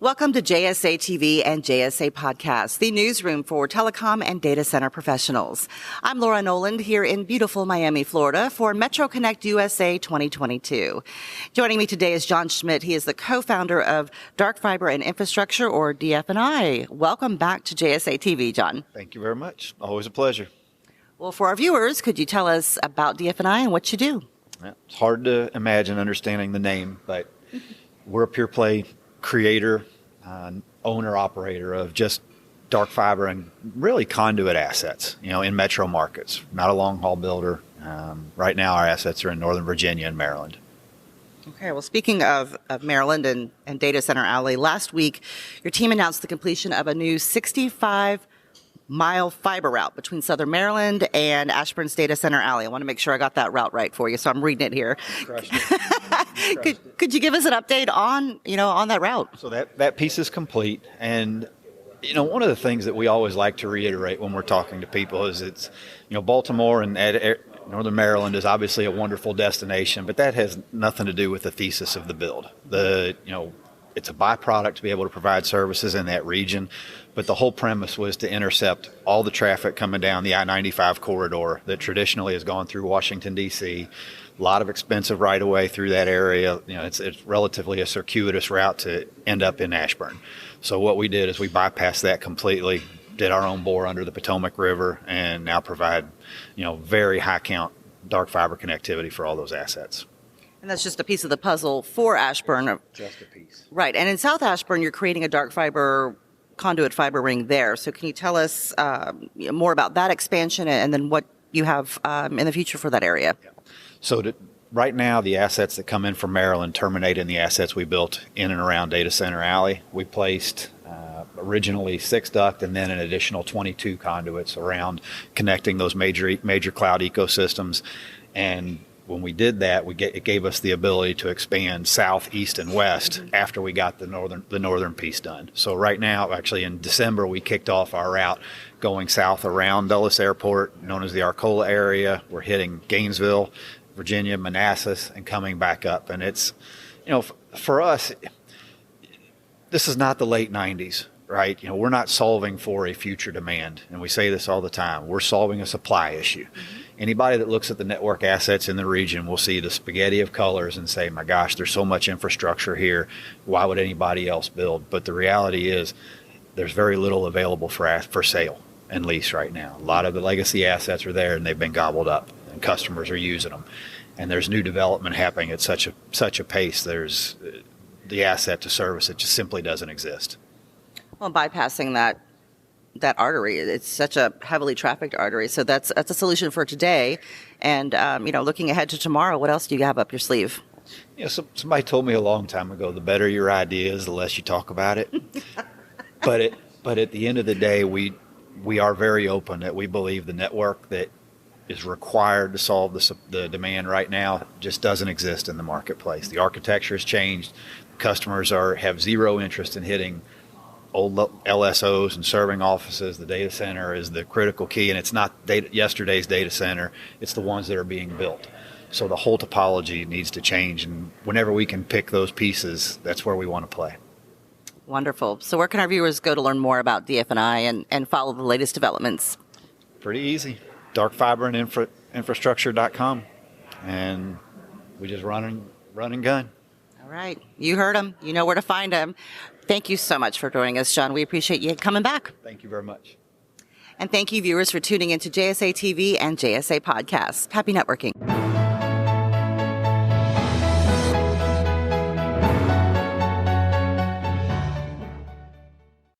Welcome to JSA TV and JSA Podcast, the newsroom for telecom and data center professionals. I'm Laura Noland here in beautiful Miami, Florida for Metro Connect USA 2022. Joining me today is John Schmitt. He is the co-founder of Dark Fiber and Infrastructure, or DF&I. Welcome back to JSA TV, John. Thank you very much. Always a pleasure. Well, for our viewers, could you tell us about DF&I and what you do? Yeah, it's hard to imagine understanding the name, but we're a pure play creator, owner, operator of just dark fiber and really conduit assets, in metro markets. Not a long haul builder. Right now our assets are in Northern Virginia and Maryland. Okay, well, speaking of Maryland and Data Center Alley, last week your team announced the completion of a new 65-mile fiber route between Southern Maryland and Ashburn's Data Center Alley. I want to make sure I got that route right for you, so I'm reading it here. Could you give us an update on that route? So that piece is complete, and one of the things that we always like to reiterate when we're talking to people is it's Baltimore and Northern Maryland is obviously a wonderful destination, but that has nothing to do with the thesis of the build. It's a byproduct to be able to provide services in that region, but the whole premise was to intercept all the traffic coming down the I-95 corridor that traditionally has gone through Washington, D.C., a lot of expensive right-of-way through that area. It's relatively a circuitous route to end up in Ashburn. So what we did is we bypassed that completely, did our own bore under the Potomac River, and now provide, very high count dark fiber connectivity for all those assets. And that's just a piece of the puzzle for Ashburn. Just a piece. Right. And in South Ashburn, you're creating a dark fiber conduit fiber ring there. So can you tell us more about that expansion and then what you have in the future for that area? Yeah. So right now, the assets that come in from Maryland terminate in the assets we built in and around Data Center Alley. We placed originally 6 duct and then an additional 22 conduits around connecting those major cloud ecosystems. And when we did that, it gave us the ability to expand south, east, and west after we got the northern piece done. So right now, actually in December, we kicked off our route going south around Dulles Airport, known as the Arcola area. We're hitting Gainesville, Virginia, Manassas, and coming back up. And it's, for us, this is not the late 90s, right? We're not solving for a future demand. And we say this all the time. We're solving a supply issue. Anybody that looks at the network assets in the region will see the spaghetti of colors and say, my gosh, there's so much infrastructure here. Why would anybody else build? But the reality is there's very little available for sale and lease right now. A lot of the legacy assets are there and they've been gobbled up and customers are using them. And there's new development happening at such a pace. There's the asset to service. It just simply doesn't exist. Well, bypassing that artery, it's such a heavily trafficked artery. So that's a solution for today. And, looking ahead to tomorrow, what else do you have up your sleeve? Somebody told me a long time ago, the better your idea is, the less you talk about it. But at the end of the day, we are very open that we believe the network that is required to solve the demand right now just doesn't exist in the marketplace. The architecture has changed. Customers have zero interest in hitting old LSOs and serving offices. The data center is the critical key, and it's not yesterday's data center. It's the ones that are being built. So the whole topology needs to change, and whenever we can pick those pieces, that's where we want to play. Wonderful. So where can our viewers go to learn more about DF&I and follow the latest developments? Pretty easy. darkfiberandinfrastructure.com, and we just run and gun. All right. You heard him. You know where to find him. Thank you so much for joining us, John. We appreciate you coming back. Thank you very much. And thank you, viewers, for tuning into JSA TV and JSA Podcasts. Happy networking.